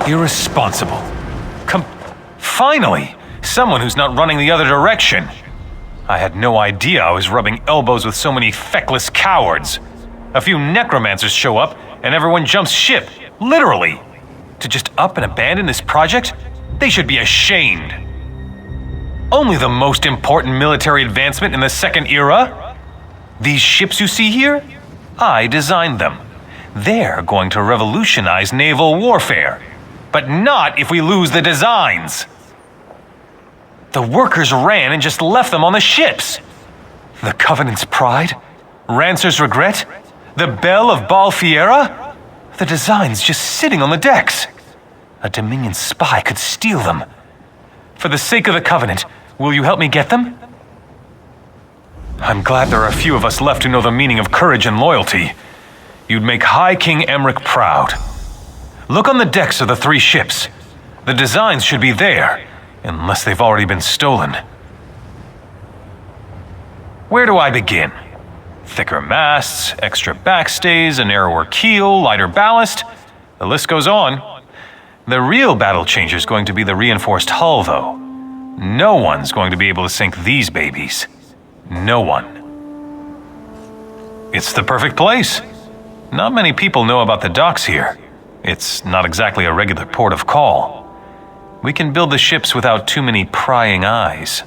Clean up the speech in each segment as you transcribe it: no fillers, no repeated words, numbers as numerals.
Irresponsible. Finally! Someone who's not running the other direction. I had no idea I was rubbing elbows with so many feckless cowards. A few necromancers show up, and everyone jumps ship. Literally. To just up and abandon this project? They should be ashamed. Only the most important military advancement in the Second Era? These ships you see here? I designed them. They're going to revolutionize naval warfare. But not if we lose the designs. The workers ran and just left them on the ships. The Covenant's pride? Rancer's regret? The Bell of Balfiera? The designs just sitting on the decks. A Dominion spy could steal them. For the sake of the Covenant, will you help me get them? I'm glad there are a few of us left who know the meaning of courage and loyalty. You'd make High King Emmerich proud. Look on the decks of the 3 ships. The designs should be there, unless they've already been stolen. Where do I begin? Thicker masts, extra backstays, a narrower keel, lighter ballast. The list goes on. The real battle changer is going to be the reinforced hull, though. No one's going to be able to sink these babies. No one. It's the perfect place. Not many people know about the docks here. It's not exactly a regular port of call. We can build the ships without too many prying eyes.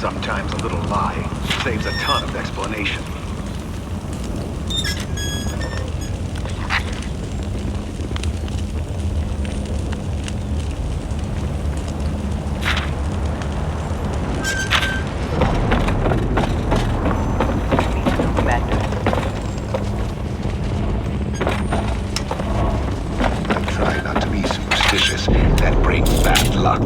Sometimes a little lie saves a ton of explanation. Try not to be superstitious. That brings bad luck.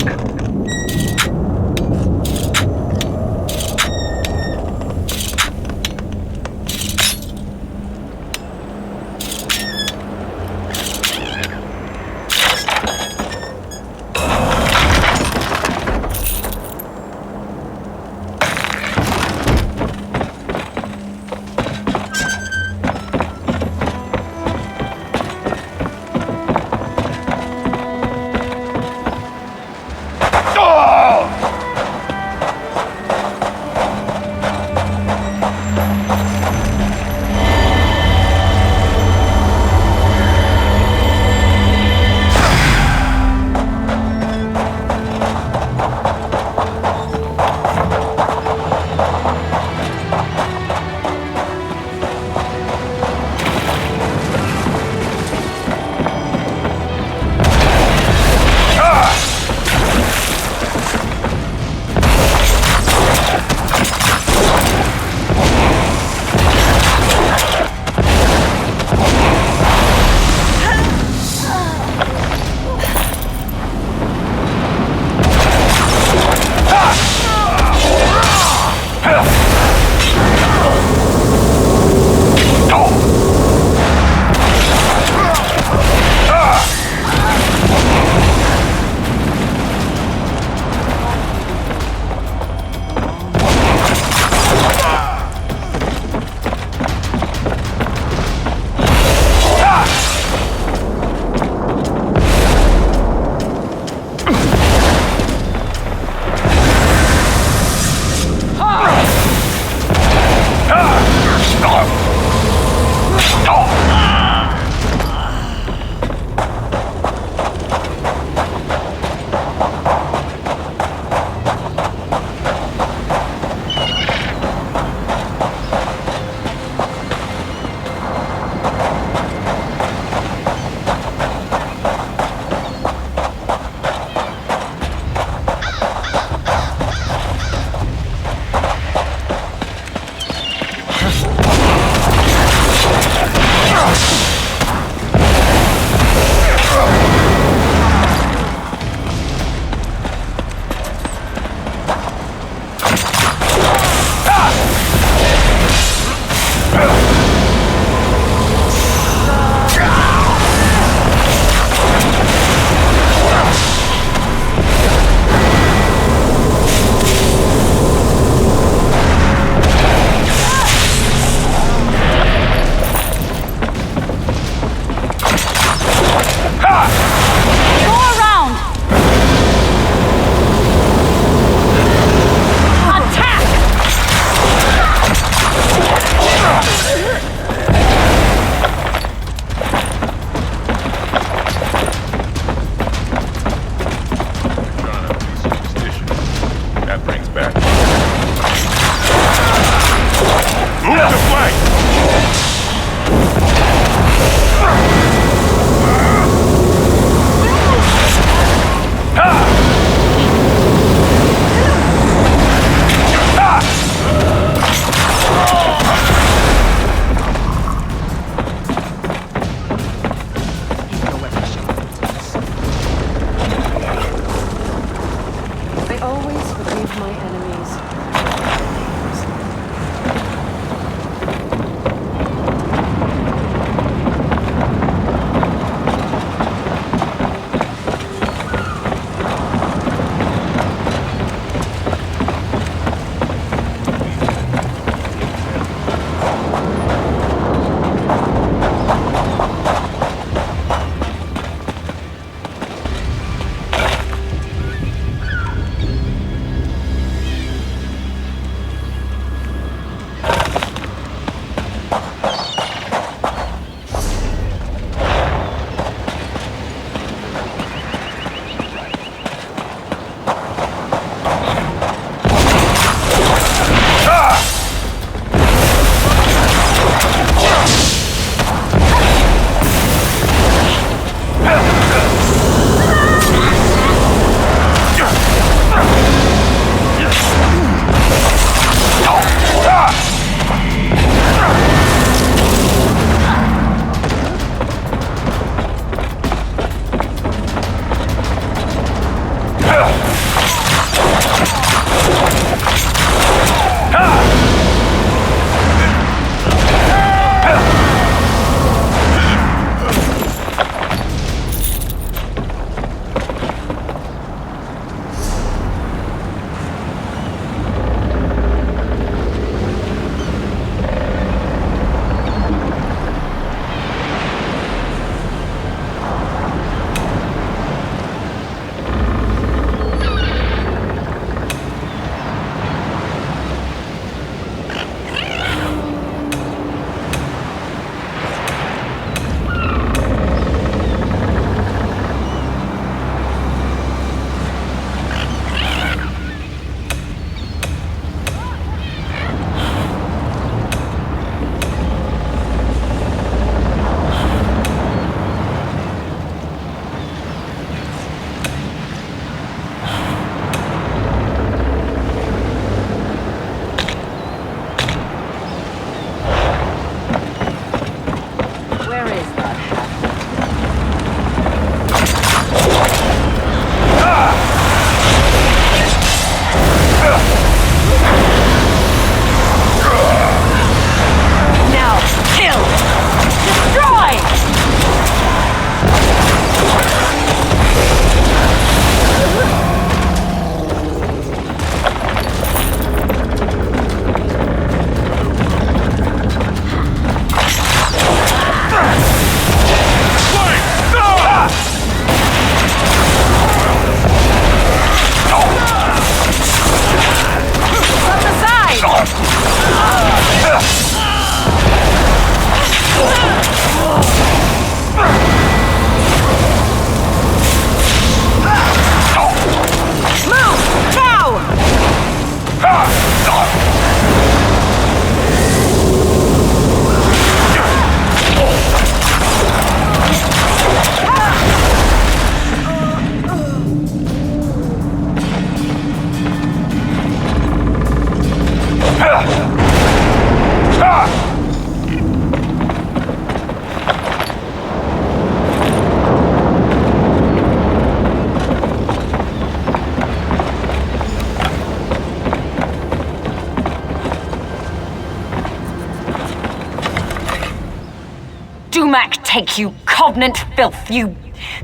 take, you Covenant filth, you...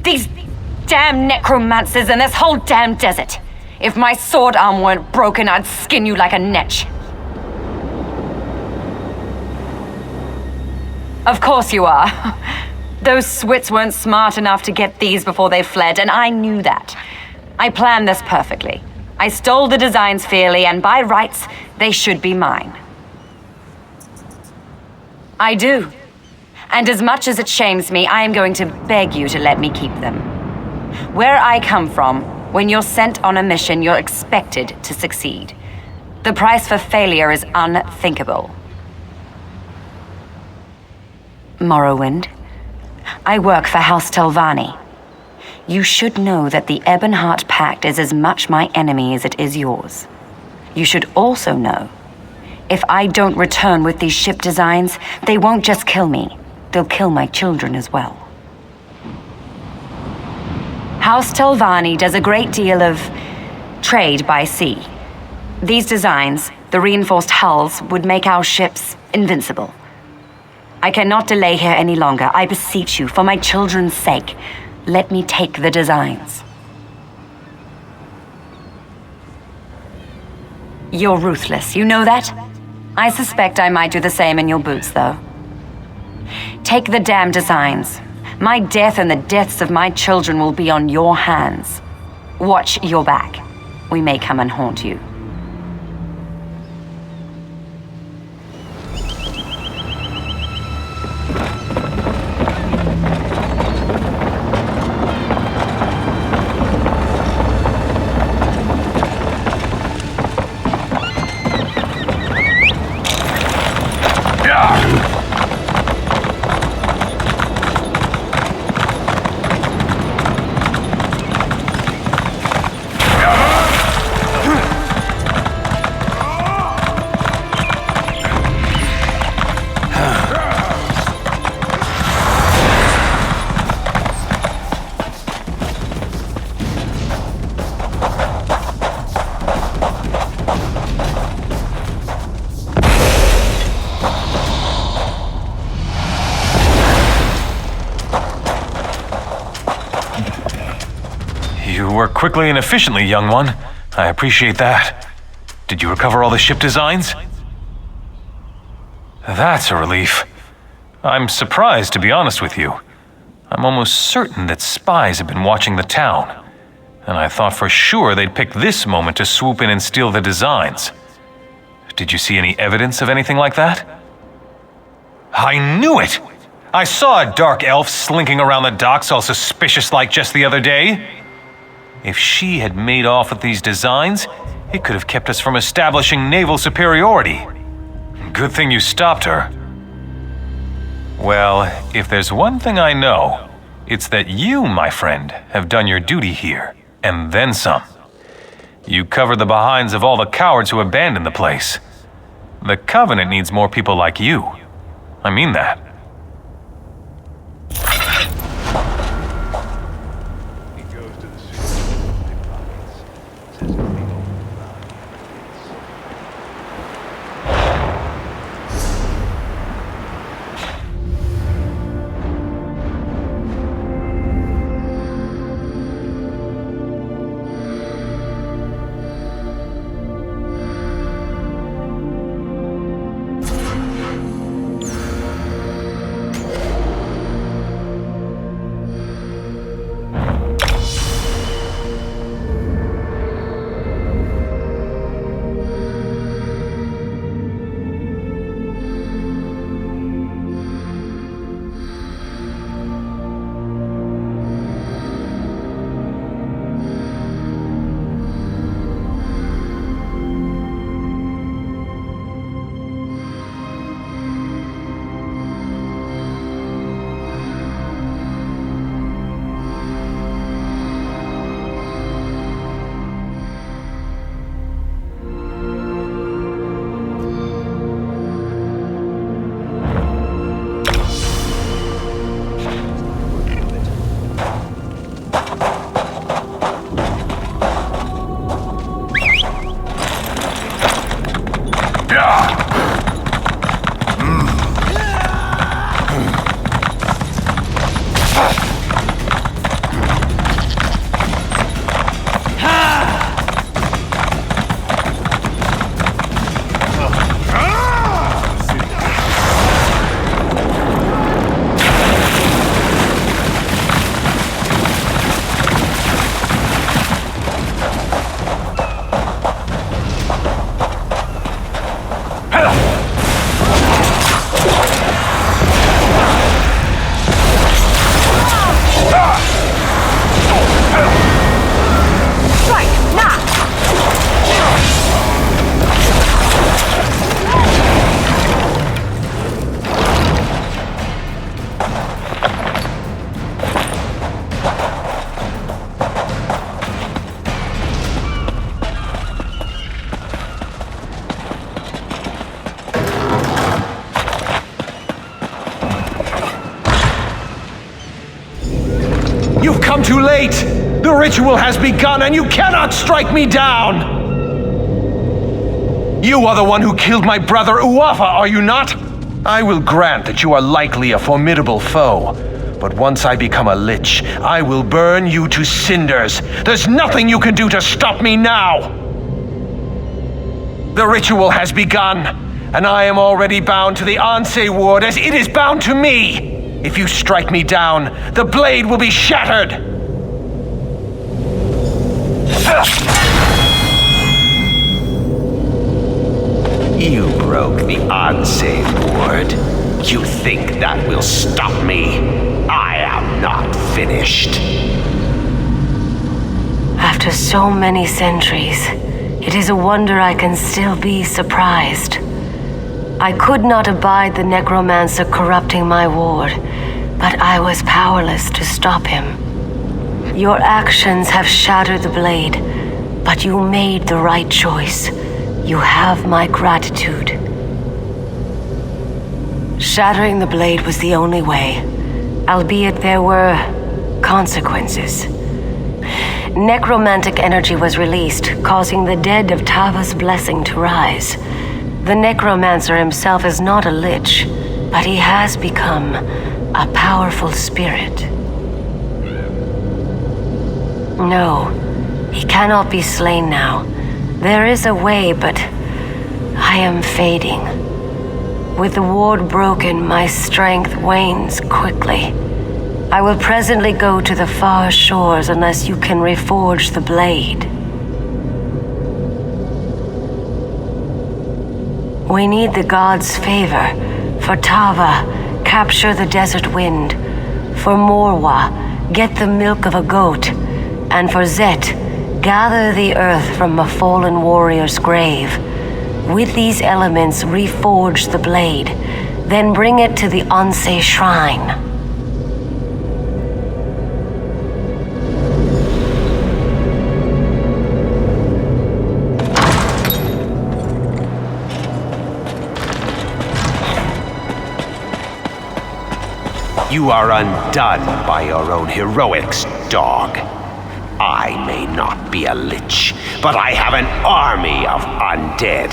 These damn necromancers and this whole damn desert. If my sword arm weren't broken, I'd skin you like a netch. Of course you are. Those Swits weren't smart enough to get these before they fled, and I knew that. I planned this perfectly. I stole the designs fairly, and by rights, they should be mine. I do. And as much as it shames me, I am going to beg you to let me keep them. Where I come from, when you're sent on a mission, you're expected to succeed. The price for failure is unthinkable. Morrowind, I work for House Telvanni. You should know that the Ebonheart Pact is as much my enemy as it is yours. You should also know, if I don't return with these ship designs, they won't just kill me, they'll kill my children as well. House Telvanni does a great deal of trade by sea. These designs, the reinforced hulls, would make our ships invincible. I cannot delay here any longer. I beseech you, for my children's sake, let me take the designs. You're ruthless, you know that? I suspect I might do the same in your boots, though. Take the damn designs. My death and the deaths of my children will be on your hands. Watch your back. We may come and haunt you. You work quickly and efficiently, young one. I appreciate that. Did you recover all the ship designs? That's a relief. I'm surprised, to be honest with you. I'm almost certain that spies have been watching the town, and I thought for sure they'd pick this moment to swoop in and steal the designs. Did you see any evidence of anything like that? I knew it! I saw a dark elf slinking around the docks all suspicious-like just the other day. If she had made off with these designs, it could have kept us from establishing naval superiority. Good thing you stopped her. Well, if there's one thing I know, it's that you, my friend, have done your duty here, and then some. You covered the behinds of all the cowards who abandoned the place. The Covenant needs more people like you. I mean that. too late! The ritual has begun and you cannot strike me down! You are the one who killed my brother Uafa, are you not? I will grant that you are likely a formidable foe, but once I become a lich, I will burn you to cinders. There's nothing you can do to stop me now! The ritual has begun, and I am already bound to the Anse ward as it is bound to me! If you strike me down, the blade will be shattered! You broke the Anse ward. You think that will stop me? I am not finished. After so many centuries, it is a wonder I can still be surprised. I could not abide the necromancer corrupting my ward, but I was powerless to stop him. Your actions have shattered the blade, but you made the right choice. You have my gratitude. Shattering the blade was the only way, albeit there were consequences. Necromantic energy was released, causing the dead of Tava's blessing to rise. The necromancer himself is not a lich, but he has become a powerful spirit. No, he cannot be slain now. There is a way, but I am fading. With the ward broken, my strength wanes quickly. I will presently go to the far shores unless you can reforge the blade. We need the gods' favor. For Tava, capture the desert wind. For Morwa, get the milk of a goat. And for Zet, gather the earth from a fallen warrior's grave. With these elements, reforge the blade. Then bring it to the Anse shrine. You are undone by your own heroics, dog. I may not be a lich, but I have an army of undead.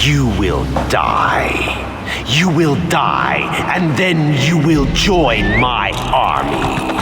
You will die. You You will die, and then you will join my army.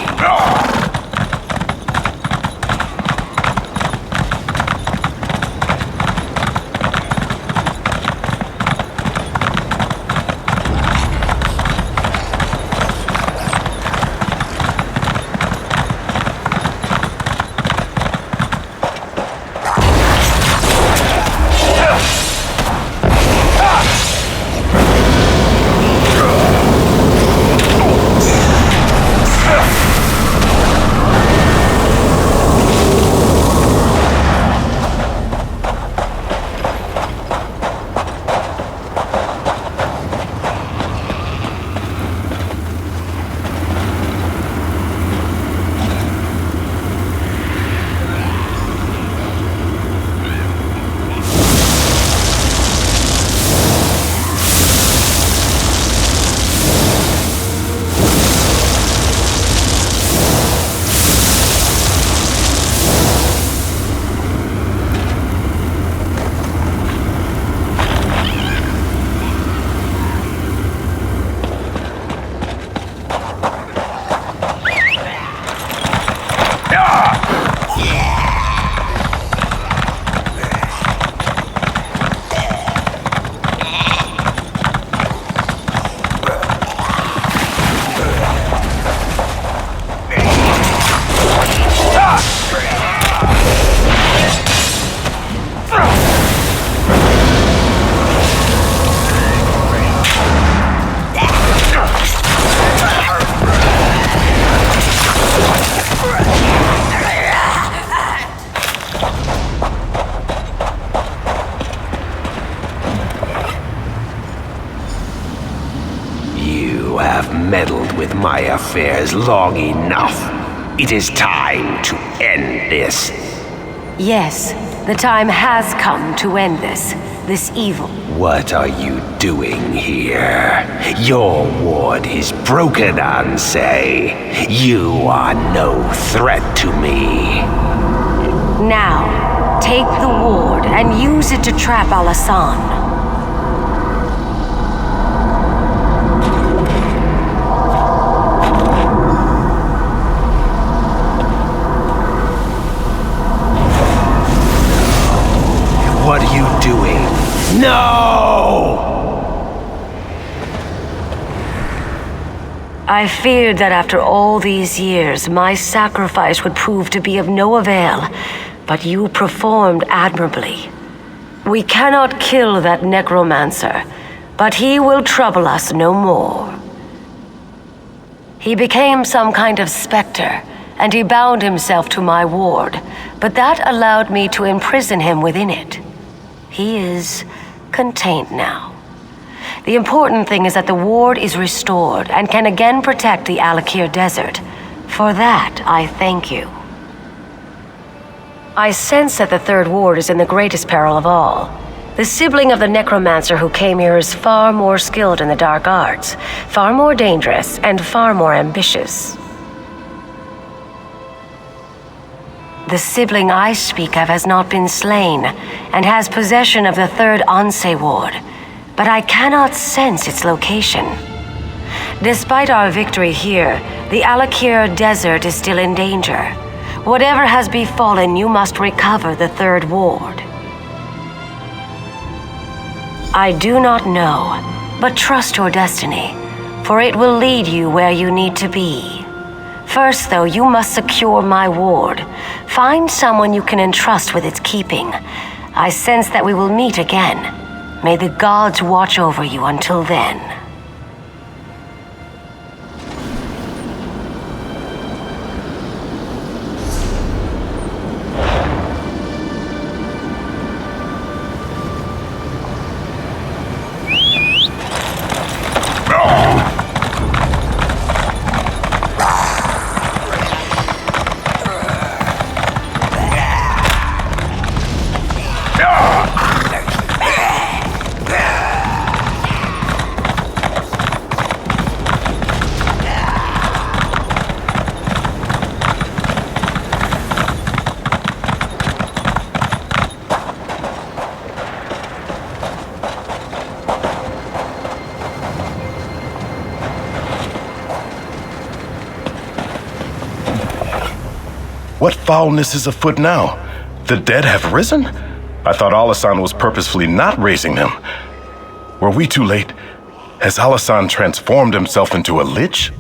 Meddled with my affairs long enough. It is time to end this. Yes, the time has come to end this evil. What are you doing here? Your ward is broken, Ansei. You are no threat to me. Now, take the ward and use it to trap Alasan. What are you doing? No! I feared that after all these years, my sacrifice would prove to be of no avail, but you performed admirably. We cannot kill that necromancer, but he will trouble us no more. He became some kind of specter, and he bound himself to my ward, but that allowed me to imprison him within it. He is contained now. The important thing is that the ward is restored and can again protect the Alakir Desert. For that, I thank you. I sense that the third ward is in the greatest peril of all. The sibling of the necromancer who came here is far more skilled in the dark arts, far more dangerous, and far more ambitious. The sibling I speak of has not been slain, and has possession of the third Ansei ward, but I cannot sense its location. Despite our victory here, the Alakir Desert is still in danger. Whatever has befallen, you must recover the third ward. I do not know, but trust your destiny, for it will lead you where you need to be. First, though, you must secure my ward. Find someone you can entrust with its keeping. I sense that we will meet again. May the gods watch over you until then. What foulness is afoot now? The dead have risen? I thought Alasan was purposefully not raising them. Were we too late? Has Alasan transformed himself into a lich?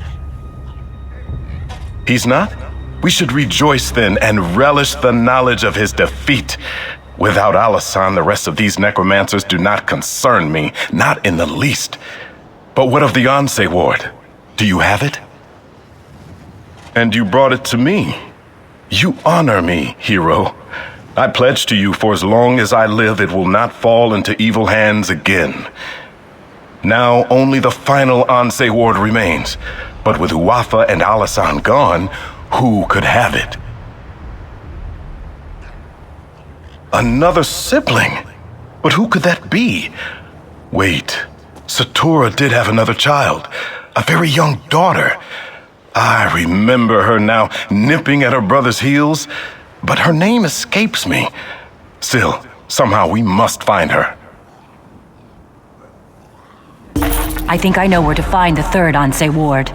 He's not? We should rejoice then and relish the knowledge of his defeat. Without Alasan, the rest of these necromancers do not concern me, not in the least. But what of the Anse ward? Do you have it? And you brought it to me. You honor me, hero. I pledge to you for as long as I live, it will not fall into evil hands again. Now only the final Anse ward remains. But with Uafa and Alasan gone, who could have it? Another sibling? But who could that be? Wait, Satura did have another child, a very young daughter. I remember her now, nipping at her brother's heels, but her name escapes me. Still, somehow we must find her. I think I know where to find the third Anse ward.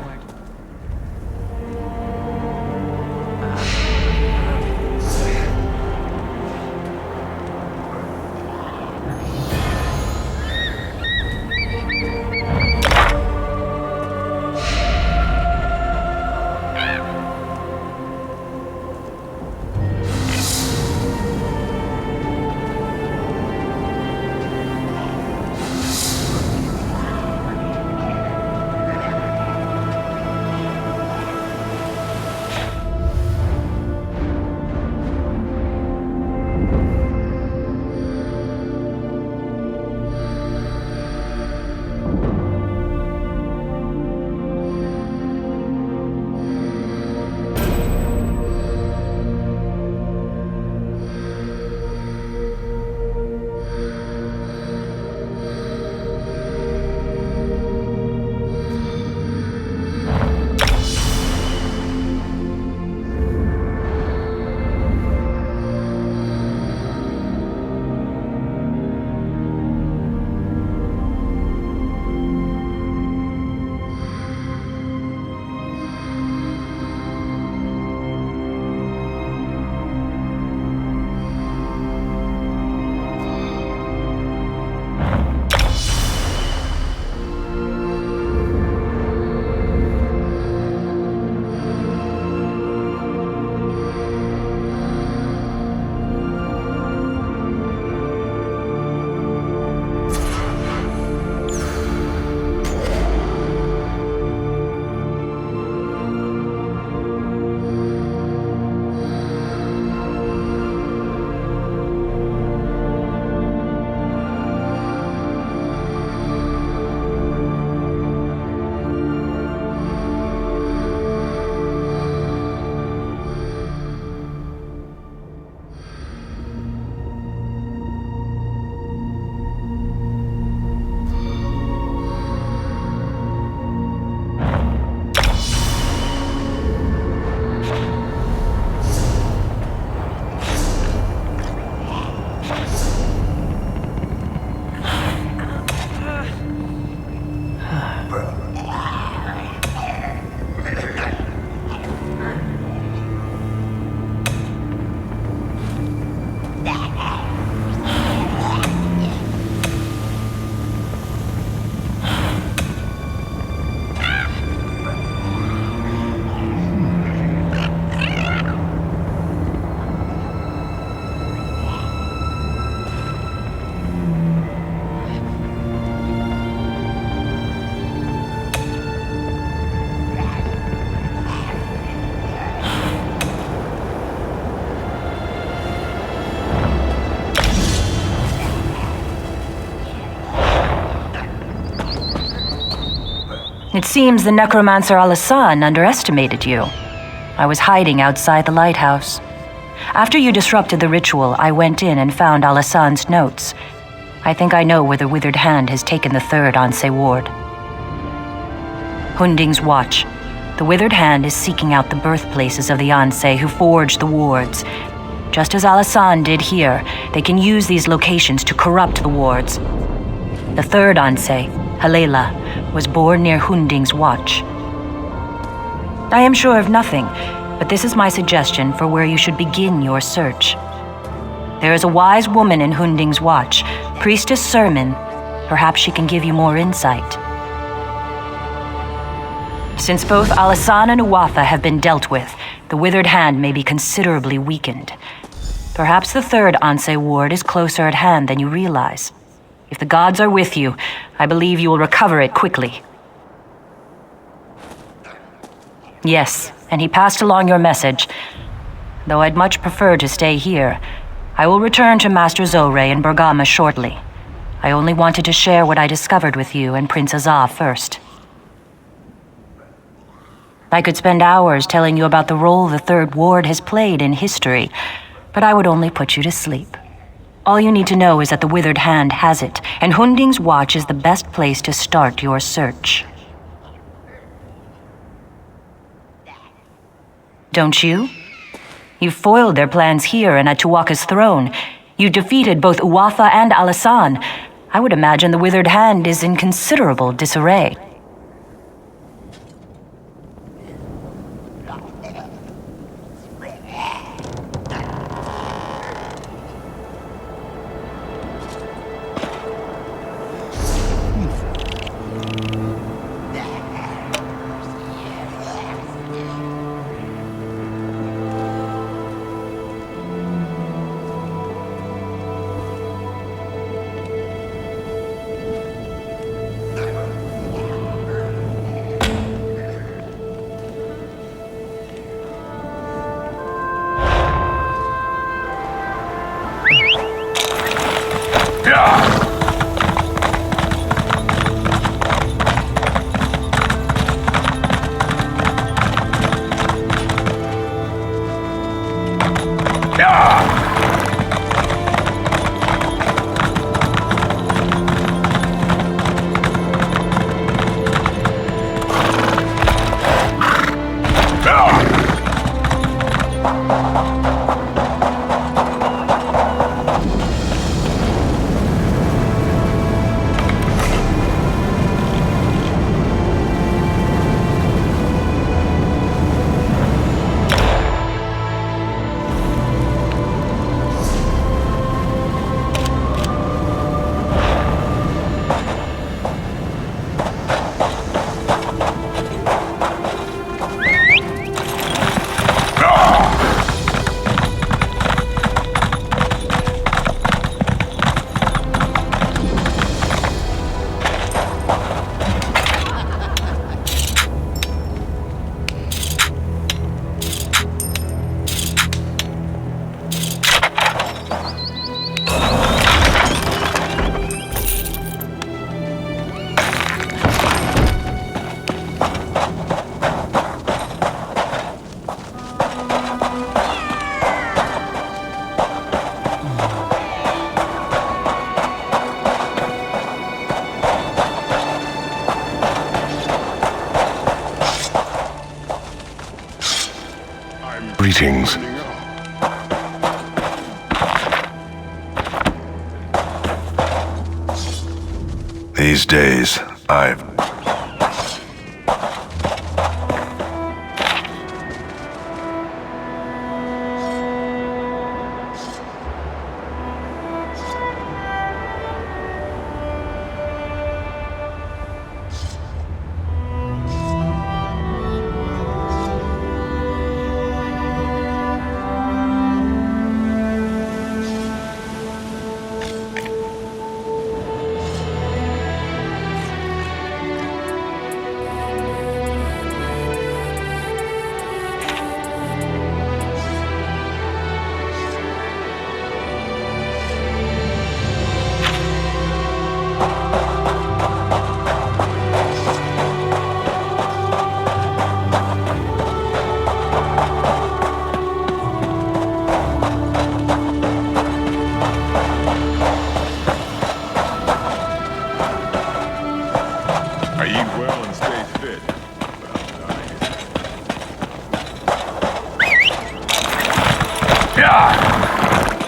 It seems the necromancer Alasan underestimated you. I was hiding outside the lighthouse. After you disrupted the ritual, I went in and found Alasan's notes. I think I know where the Withered Hand has taken the third Anse ward. Hunding's Watch. The Withered Hand is seeking out the birthplaces of the Anse who forged the wards. Just as Alasan did here, they can use these locations to corrupt the wards. The third Anse, Halela, was born near Hunding's Watch. I am sure of nothing, but this is my suggestion for where you should begin your search. There is a wise woman in Hunding's Watch, Priestess Sermon. Perhaps she can give you more insight. Since both Alasan and Uwatha have been dealt with, the Withered Hand may be considerably weakened. Perhaps the third Anse ward is closer at hand than you realize. If the gods are with you, I believe you will recover it quickly. Yes, and he passed along your message. Though I'd much prefer to stay here, I will return to Master Zorre in Bergama shortly. I only wanted to share what I discovered with you and Prince Azah first. I could spend hours telling you about the role the Third Ward has played in history, but I would only put you to sleep. All you need to know is that the Withered Hand has it, and Hunding's Watch is the best place to start your search. Don't you? You've foiled their plans here and at Tuwaka's throne. You defeated both Uwatha and Alasan. I would imagine the Withered Hand is in considerable disarray. Greetings. These days, I've...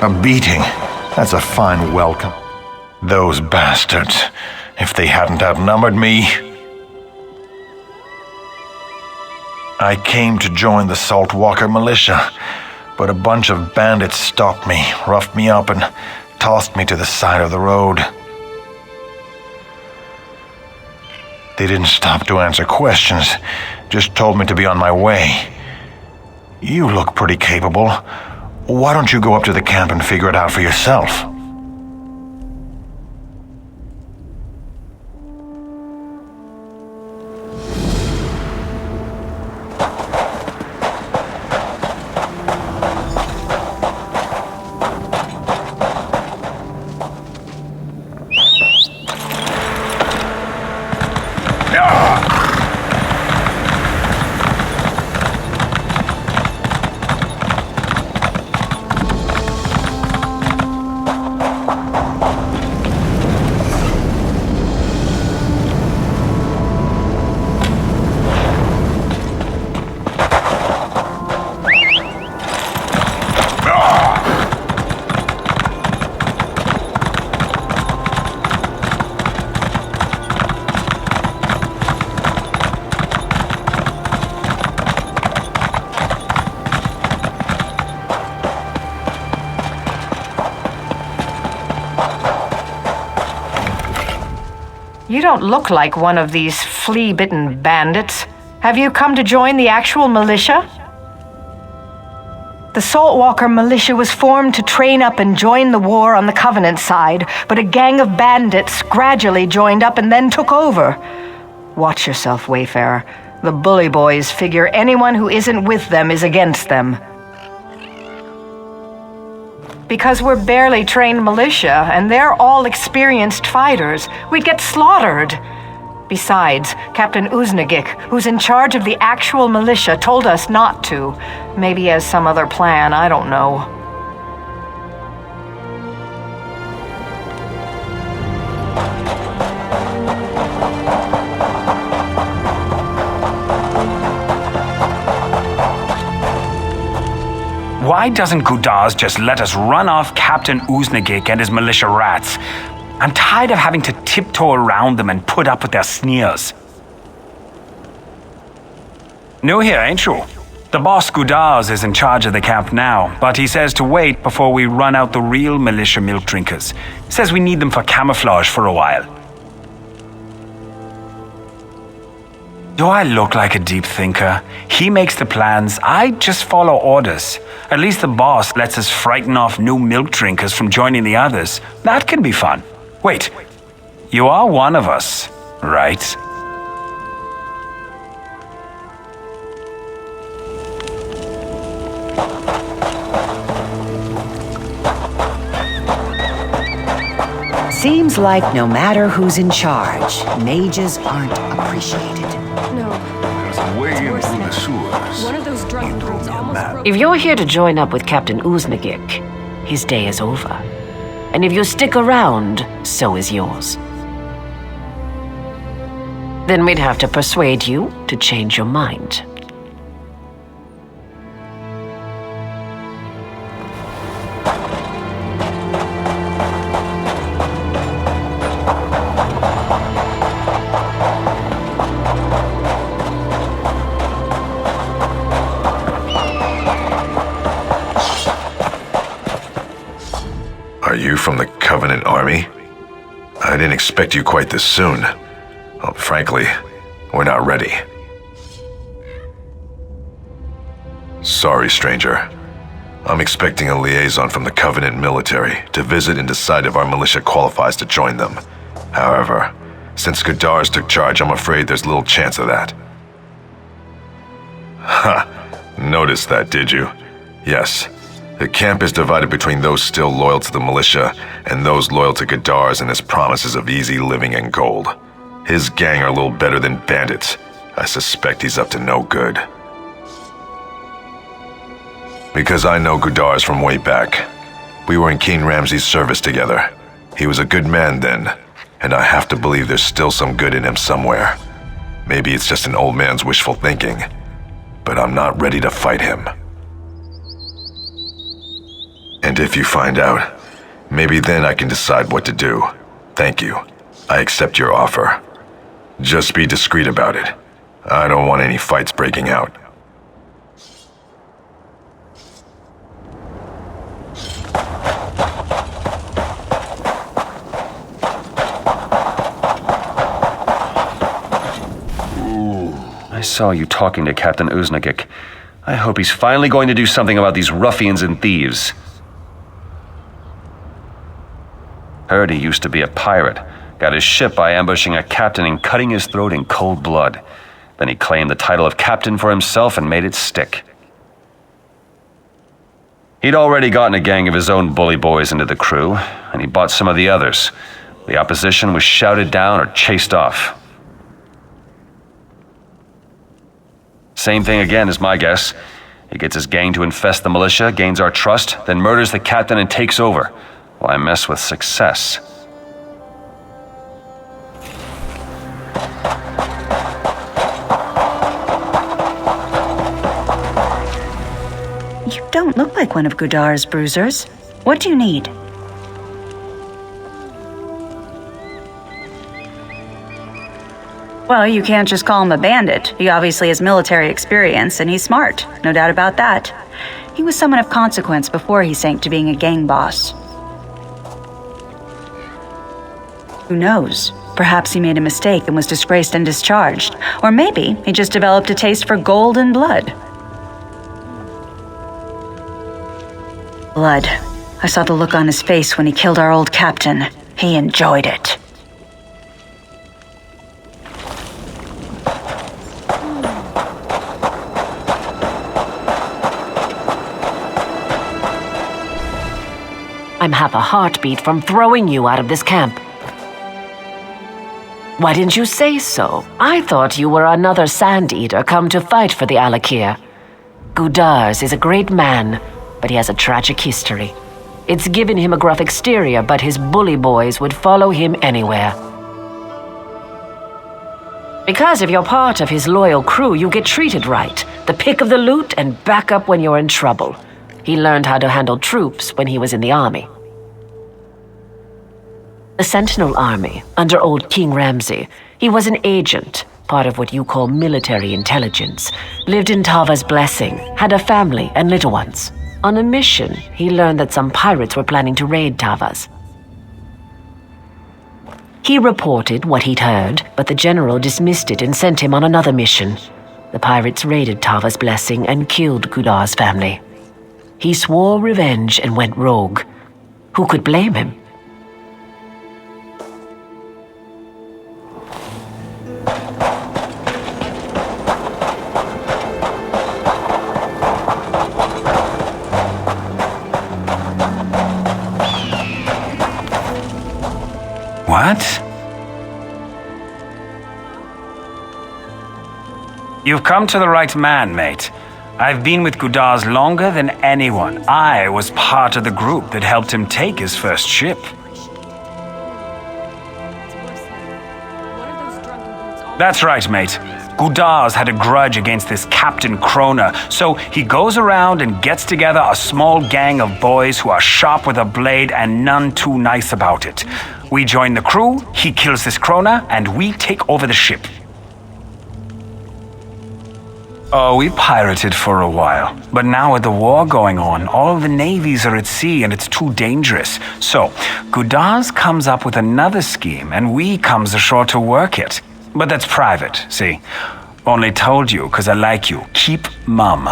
A beating. That's a fine welcome. Those bastards. If they hadn't outnumbered me... I came to join the Saltwalker militia, but a bunch of bandits stopped me, roughed me up, and tossed me to the side of the road. They didn't stop to answer questions, just told me to be on my way. You look pretty capable. Why don't you go up to the camp and figure it out for yourself? You don't look like one of these flea-bitten bandits. Have you come to join the actual militia? The Saltwalker militia was formed to train up and join the war on the Covenant side, but a gang of bandits gradually joined up and then took over. Watch yourself, Wayfarer. The bully boys figure anyone who isn't with them is against them. Because we're barely trained militia, and they're all experienced fighters, we'd get slaughtered. Besides, Captain Uznagik, who's in charge of the actual militia, told us not to. Maybe he has some other plan, I don't know. Why doesn't Gudaz just let us run off Captain Uznagik and his militia rats? I'm tired of having to tiptoe around them and put up with their sneers. New here, ain't you? The boss Gudaz is in charge of the camp now, but he says to wait before we run out the real militia milk drinkers. He says we need them for camouflage for a while. Do I look like a deep thinker? He makes the plans, I just follow orders. At least the boss lets us frighten off new milk drinkers from joining the others. That can be fun. Wait, you are one of us, right? Seems like no matter who's in charge, mages aren't appreciated. One of those drug lords almost broke. If you're here to join up with Captain Uznagik, his day is over. And if you stick around, so is yours. Then we'd have to persuade you to change your mind. Are you from the Covenant Army? I didn't expect you quite this soon. Well, frankly, we're not ready. Sorry, stranger. I'm expecting a liaison from the Covenant military to visit and decide if our militia qualifies to join them. However, since Gadars took charge, I'm afraid there's little chance of that. Ha! Noticed that, did you? Yes. The camp is divided between those still loyal to the militia and those loyal to Gadars and his promises of easy living and gold. His gang are a little better than bandits. I suspect he's up to no good. Because I know Gadars from way back. We were in King Ramses' service together. He was a good man then, and I have to believe there's still some good in him somewhere. Maybe it's just an old man's wishful thinking, but I'm not ready to fight him. And if you find out, maybe then I can decide what to do. Thank you. I accept your offer. Just be discreet about it. I don't want any fights breaking out. I saw you talking to Captain Uznagik. I hope he's finally going to do something about these ruffians and thieves. Heard he used to be a pirate. Got his ship by ambushing a captain and cutting his throat in cold blood. Then he claimed the title of captain for himself and made it stick. He'd already gotten a gang of his own bully boys into the crew, and he bought some of the others. The opposition was shouted down or chased off. Same thing again is my guess. He gets his gang to infest the militia, gains our trust, then murders the captain and takes over. Why mess with success? You don't look like one of Gudar's bruisers. What do you need? Well, you can't just call him a bandit. He obviously has military experience, and he's smart. No doubt about that. He was someone of consequence before he sank to being a gang boss. Who knows? Perhaps he made a mistake and was disgraced and discharged. Or maybe he just developed a taste for gold and blood. Blood. I saw the look on his face when he killed our old captain. He enjoyed it. I'm half a heartbeat from throwing you out of this camp. Why didn't you say so? I thought you were another sand eater come to fight for the Alakir. Gudars is a great man, but he has a tragic history. It's given him a gruff exterior, but his bully boys would follow him anywhere. Because if you're part of his loyal crew, you get treated right. The pick of the loot and back up when you're in trouble. He learned how to handle troops when he was in the army. The Sentinel Army, under old King Ramsay, he was an agent, part of what you call military intelligence, lived in Tava's Blessing, had a family and little ones. On a mission, he learned that some pirates were planning to raid Tava's. He reported what he'd heard, but the general dismissed it and sent him on another mission. The pirates raided Tava's Blessing and killed Gudar's family. He swore revenge and went rogue. Who could blame him? What? You've come to the right man, mate. I've been with Gudars longer than anyone. I was part of the group that helped him take his first ship. That's right, mate. Gudars had a grudge against this Captain Krona, so he goes around and gets together a small gang of boys who are sharp with a blade and none too nice about it. We join the crew, he kills this Krona, and we take over the ship. Oh, we pirated for a while, but now with the war going on, all the navies are at sea and it's too dangerous. So, Gudars comes up with another scheme and we comes ashore to work it. But that's private, see? Only told you because I like you. Keep mum.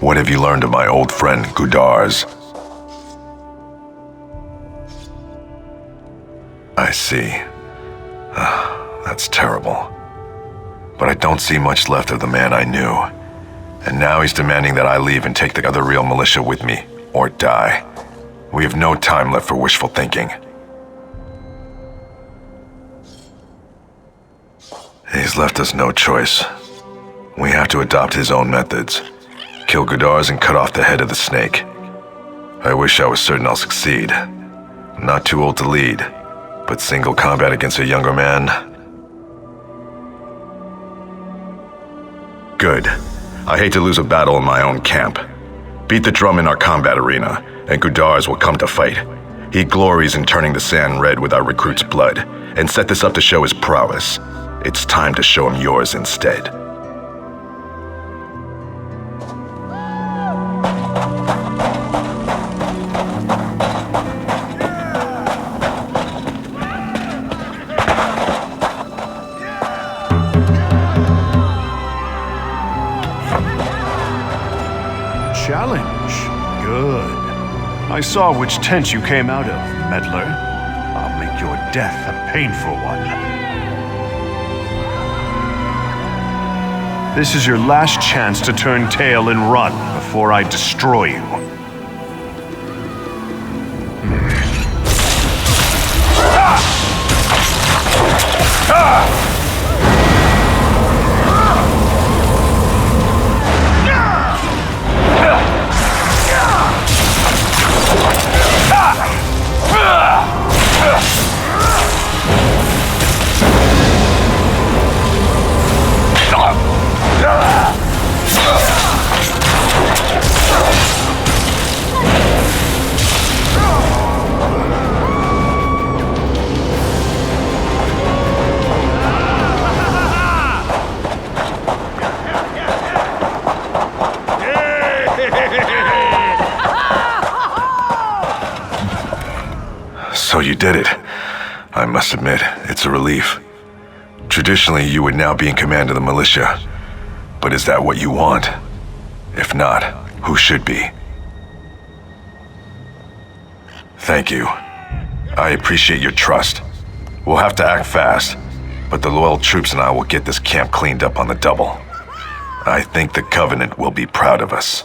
What have you learned of my old friend, Gudars? I see. That's terrible. But I don't see much left of the man I knew. And now he's demanding that I leave and take the other real militia with me, or die. We have no time left for wishful thinking. He's left us no choice. We have to adopt his own methods. Kill Gudars and cut off the head of the snake. I wish I was certain I'll succeed. I'm not too old to lead, but single combat against a younger man? Good. I hate to lose a battle in my own camp. Beat the drum in our combat arena. and Gudars will come to fight. He glories in turning the sand red with our recruit's blood, and set this up to show his prowess. It's time to show him yours instead. Challenge. Good. I saw which tent you came out of, meddler. I'll make your death a painful one. This is your last chance to turn tail and run before I destroy you. So you did it. I must admit, it's a relief. Traditionally, you would now be in command of the militia. But is that what you want? If not, who should be? Thank you. I appreciate your trust. We'll have to act fast, but the loyal troops and I will get this camp cleaned up on the double. I think the Covenant will be proud of us.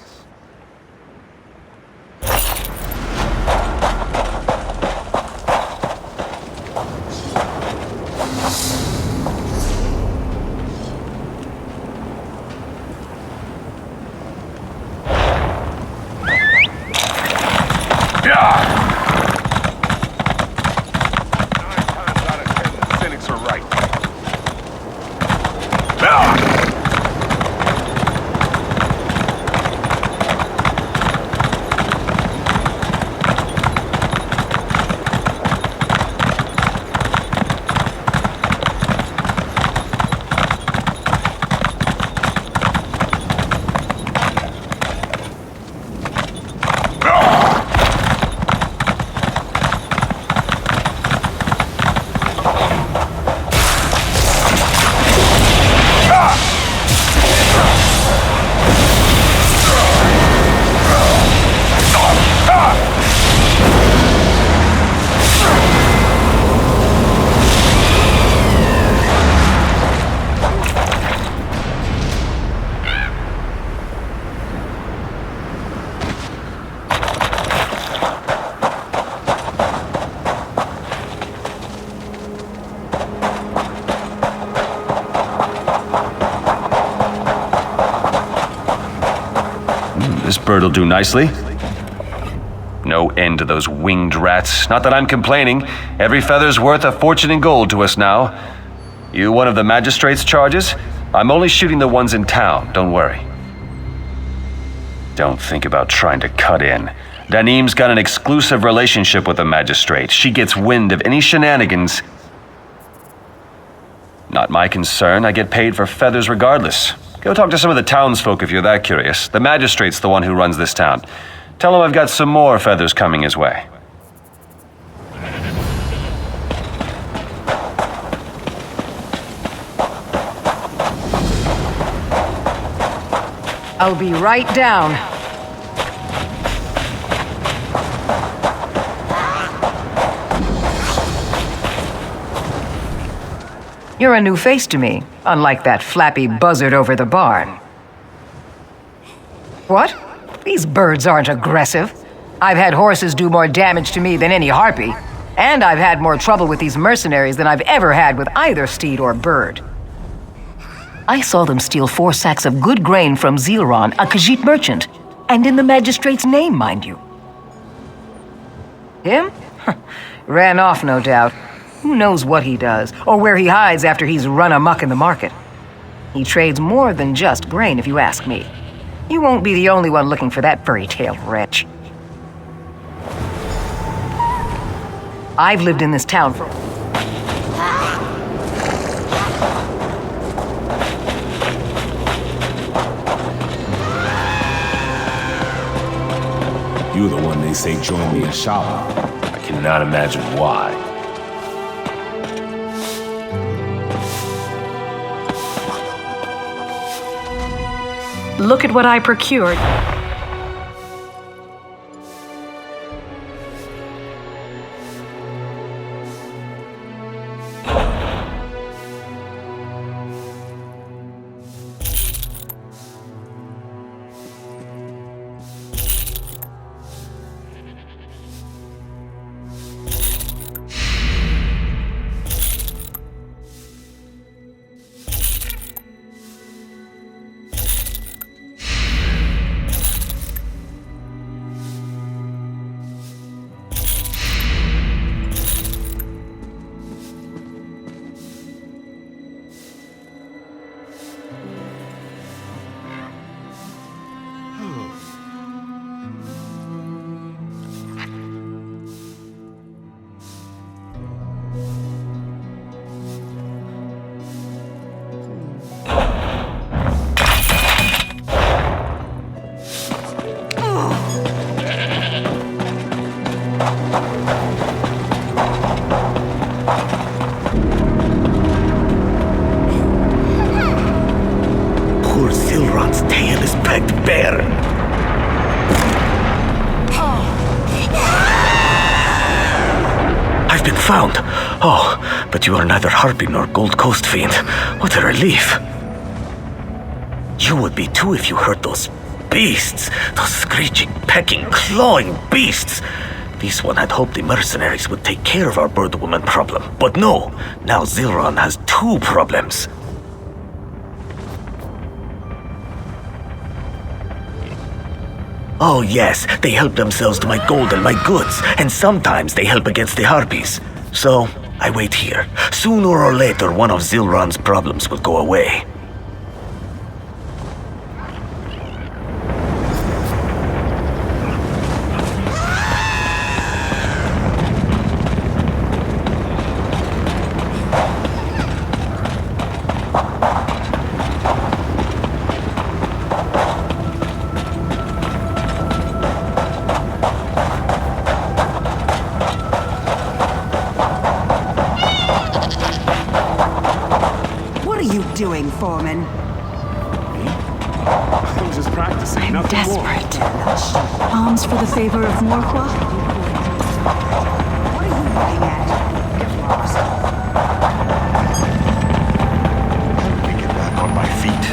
This bird'll do nicely. No end to those winged rats. Not that I'm complaining. Every feather's worth a fortune in gold to us now. You one of the magistrate's charges? I'm only shooting the ones in town, don't worry. Don't think about trying to cut in. Danim's got an exclusive relationship with the magistrate. She gets wind of any shenanigans. Not my concern. I get paid for feathers regardless. Go talk to some of the townsfolk if you're that curious. The magistrate's the one who runs this town. Tell him I've got some more feathers coming his way. I'll be right down. You're a new face to me, unlike that flappy buzzard over the barn. What? These birds aren't aggressive. I've had horses do more damage to me than any harpy, and I've had more trouble with these mercenaries than I've ever had with either steed or bird. I saw them steal 4 sacks of good grain from Zilron, a Khajiit merchant, and in the magistrate's name, mind you. Him? Ran off, no doubt. Who knows what he does, or where he hides after he's run amok in the market. He trades more than just grain, if you ask me. You won't be the only one looking for that furry-tailed wretch. I've lived in this town for... You're the one they say joined me in Shala. I cannot imagine why. Look at what I procured. Poor Zilron's tail is pegged bare. I've been found. Oh, but you are neither Harpy nor Gold Coast Fiend. What a relief. You would be too if you heard those beasts. Those screeching, pecking, clawing beasts. This one had hoped the mercenaries would take care of our bird woman problem. But no, now Zilron has two problems. Oh yes, they help themselves to my gold and my goods, and sometimes they help against the Harpies. So, I wait here. Sooner or later, one of Zilron's problems will go away. Doing, Foreman? I'm just practicing. I'm nothing desperate. Alms for the favor of Morqua? What are you looking at? Let me get back on my feet.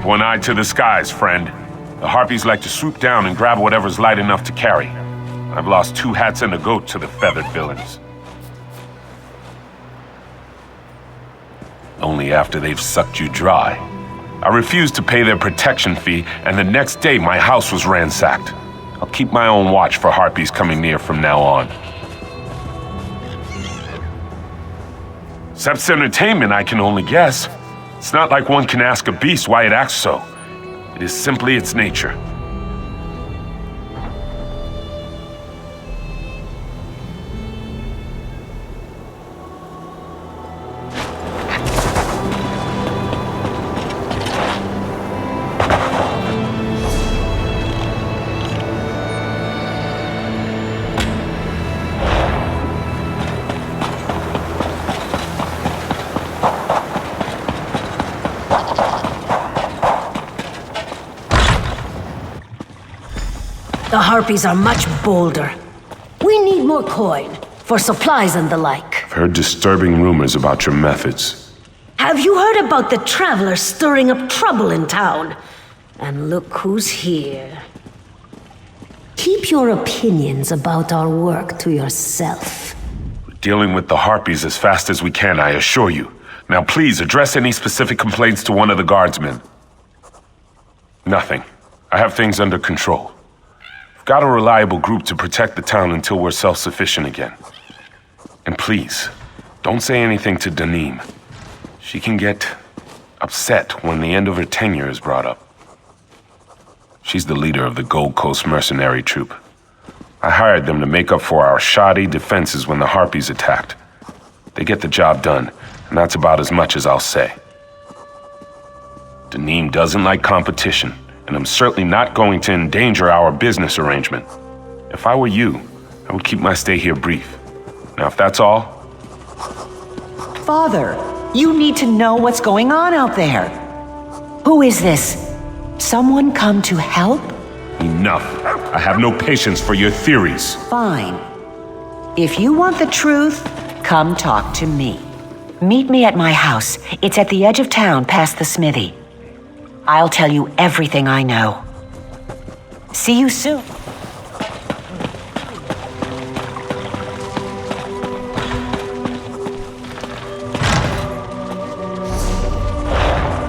One eye to the skies, friend. The Harpies like to swoop down and grab whatever's light enough to carry. I've lost 2 hats and a goat to the feathered villains. Only after they've sucked you dry. I refused to pay their protection fee, and the next day my house was ransacked. I'll keep my own watch for Harpies coming near from now on. Sep's entertainment, I can only guess. It's not like one can ask a beast why it acts so. It is simply its nature. The Harpies are much bolder. We need more coin for supplies and the like. I've heard disturbing rumors about your methods. Have you heard about the traveler stirring up trouble in town? And look who's here. Keep your opinions about our work to yourself. We're dealing with the Harpies as fast as we can, I assure you. Now please, address any specific complaints to one of the guardsmen. Nothing. I have things under control. I've got a reliable group to protect the town until we're self-sufficient again. And please, don't say anything to Danim. She can get upset when the end of her tenure is brought up. She's the leader of the Gold Coast mercenary troop. I hired them to make up for our shoddy defenses when the Harpies attacked. They get the job done, and that's about as much as I'll say. Danim doesn't like competition, and I'm certainly not going to endanger our business arrangement. If I were you, I would keep my stay here brief. Now, if that's all... Father, you need to know what's going on out there. Who is this? Someone come to help? Enough. I have no patience for your theories. Fine. If you want the truth, come talk to me. Meet me at my house. It's at the edge of town past the smithy. I'll tell you everything I know. See you soon.